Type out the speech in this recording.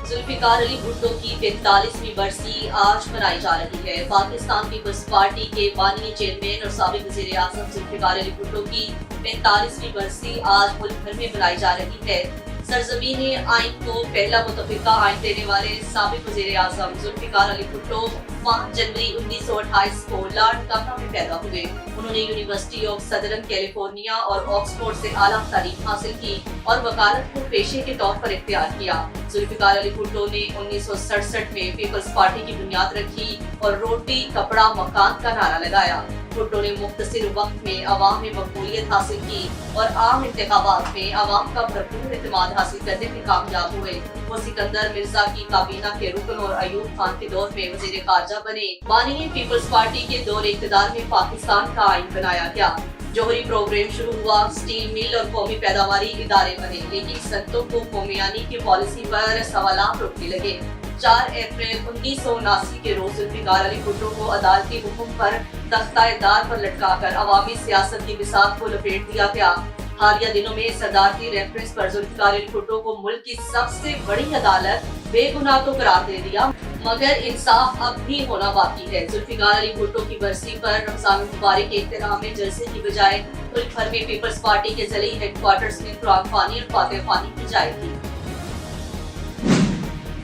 जुल्फिकार अली भुट्टो की 45वीं बरसी आज मनाई जा रही है। पाकिस्तान पीपल्स पार्टी के बानी चेयरमैन और साबिक वज़ीर आज़म जुल्फिकार अली भुट्टो की 45वीं बरसी आज मुल्क भर में मनाई जा रही है। सरजमीन आइन को पहला मुतफ़िका आइन देने वाले साबिक वज़ीर आज़म जुल्फिकार अली भुट्टो 5 जनवरी 1928 को लॉर्ड कमरा में पैदा हुए। उन्होंने यूनिवर्सिटी ऑफ सदर्न कैलिफोर्निया और ऑक्सफोर्ड से आला तालीम हासिल की और वकालत को पेशे के तौर पर इख्तियार किया। जुल्फिकार अली भुट्टो ने 1967 में पीपल्स पार्टी की बुनियाद रखी और रोटी कपड़ा मकान का नारा लगाया। भुट्टो ने मुख्तसर वक्त में अवाम में मकबूलियत हासिल की और आम इंतखाबात में अवाम का भरपूर एतमाद हासिल करने में कामयाब हुए। वो सिकंदर मिर्जा की काबीना के रुकन और अयूब खान के दौर में वज़ीर खारजा बने। बानी पीपल्स पार्टी के दौर इक़्तिदार में पाकिस्तान का आइन बनाया गया। जौहरी प्रोग्राम शुरू हुआ, स्टील मिल और कौमी पैदावारी इदारे बने, लेकिन संतों को कौमियानी की पॉलिसी पर सवालात उठने लगे। 4 अप्रैल 1979 के रोज जुल्फिकार अली भुट्टो को अदालती हुक्म पर तख्ता-ए-दार पर लटकाकर अवामी सियासत की बिसात को लपेट दिया गया। हालिया दिनों में सदारती रेफरेंस पर जुल्फिकार अली भुट्टो को मुल्क की सबसे बड़ी अदालत बेगुनाह तो करार दे दिया, मगर इंसाफ अब भी होना बाकी है। जुल्फिकार अली भुट्टो की बरसी पर रमजान मुबारक के एहतराम में जलसे की बजाय मुल्क भर में पीपल्स पार्टी के ज़िले हेडक्वार्टर्स में कुरान ख्वानी और फातिहा ख्वानी की जाएगी।